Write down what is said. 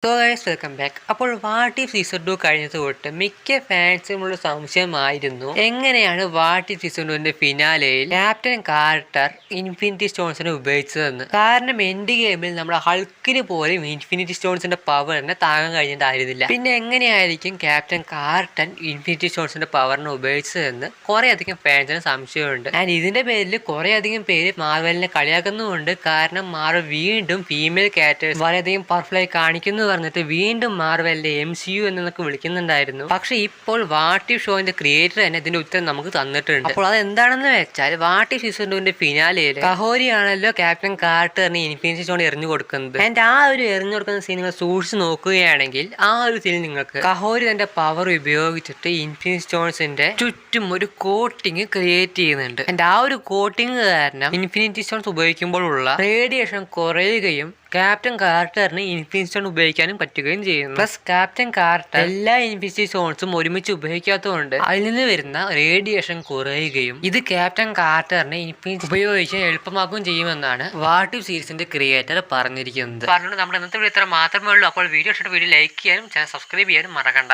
So guys welcome back. അപ്പോൾ what if season 2 കഴിഞ്ഞത് തൊട്ട് മിക്ക ഫാൻസിനുമുള്ള സംശയമായിരുന്നു എങ്ങനെയാണ് വാട്ട് ഇഫ് സീസൺ 2ന്റെ ഫിനാലയിൽ ക്യാപ്റ്റൻ കാർട്ടർ ഇൻഫിനിറ്റി സ്റ്റോൺസിനെ ഉപയോഗിച്ചതെന്ന്. കാരണം എൻഡ് ഗെയിമിൽ നമ്മുടെ ഹൾക്കിന് പോലും ഇൻഫിനിറ്റി സ്റ്റോൺസിന്റെ പവറിനെ താങ്ങാൻ കഴിഞ്ഞിട്ടായിരുന്നില്ല. പിന്നെ എങ്ങനെയായിരിക്കും ക്യാപ്റ്റൻ കാർട്ടൻ ഇൻഫിനിറ്റി സ്റ്റോൺസിന്റെ പവറിനെ ഉപയോഗിച്ചതെന്ന് കുറെ അധികം ഫാൻസിന് സംശയമുണ്ട്. ആൻഡ് ഇതിന്റെ പേരിൽ കുറെ അധികം പേര് മാർവലിനെ കളിയാക്കുന്നുമുണ്ട്. കാരണം മാർവൽ വീണ്ടും ഫീമെയിൽ ക്യാരക്ടേഴ്സ് വളരെയധികം പവർഫുൾ ആയി കാണിക്കുന്നു പറഞ്ഞിട്ട് വീണ്ടും മാർവലിന്റെ MCU എന്നൊക്കെ വിളിക്കുന്നുണ്ടായിരുന്നു. പക്ഷെ ഇപ്പോൾ വാട്ട് ഇഫ് ഷോന്റെ ക്രിയേറ്റർ തന്നെ ഇതിന്റെ ഉത്തരം നമുക്ക് തന്നിട്ടുണ്ട്. അപ്പോൾ അത് എന്താണെന്ന് വെച്ചാൽ വാട്ട് ഇഫ് സീസൺ 2ന്റെ ഫിനാലയിൽ കഹോരിയാണല്ലോ ക്യാപ്റ്റൻ കാർട്ടറിന് ഇൻഫിനിറ്റി സ്റ്റോൺ എറിഞ്ഞു കൊടുക്കുന്നത്. ആൻഡ് ആ ഒരു എറിഞ്ഞു കൊടുക്കുന്ന സീൻ നിങ്ങൾ സൂക്ഷിച്ച് നോക്കുകയാണെങ്കിൽ ആ ഒരു സീനിൽ നിങ്ങൾക്ക് കഹോരി തന്റെ പവർ ഉപയോഗിച്ചിട്ട് ഇൻഫിനിറ്റി സ്റ്റോൺസിന്റെ ചുറ്റും ഒരു കോട്ടിങ് ക്രിയേറ്റ് ചെയ്യുന്നുണ്ട്. ആൻഡ് ആ ഒരു കോട്ടിങ് കാരണം ഇൻഫിനിറ്റി സ്റ്റോൺസ് ഉപയോഗിക്കുമ്പോൾ ഉള്ള റേഡിയേഷൻ കുറയുകയും ക്യാപ്റ്റൻ കാർട്ടറിന് ഇൻഫിനിറ്റി സ്റ്റോൺ ഉപയോഗിക്കാനും പറ്റുകയും ചെയ്യുന്നു. പ്ലസ് ക്യാപ്റ്റൻ കാർട്ടർ എല്ലാ ഇൻഫിനിറ്റി സ്റ്റോൺസും ഒരുമിച്ച് ഉപയോഗിക്കാത്തതുകൊണ്ട് അതിൽ നിന്ന് വരുന്ന റേഡിയേഷൻ കുറയുകയും ഇത് ക്യാപ്റ്റൻ കാർട്ടറിനെ ഇൻഫിനിറ്റി ഉപയോഗിക്കാൻ എളുപ്പമാക്കുകയും ചെയ്യുമെന്നാണ് വാട്ട് ഇഫ് സീരീസിന്റെ ക്രിയേറ്റർ പറഞ്ഞിരിക്കുന്നത്. പറഞ്ഞുകൊണ്ട് നമ്മുടെ ഇന്നത്തെ വീഡിയോ ഇത്ര മാത്രമേ ഉള്ളൂ. അപ്പോൾ വീഡിയോ ഇഷ്ടപ്പെട്ട വീഡിയോ ലൈക്ക് ചെയ്യാനും ചാനൽ സബ്സ്ക്രൈബ് ചെയ്യാനും മറക്കണ്ട.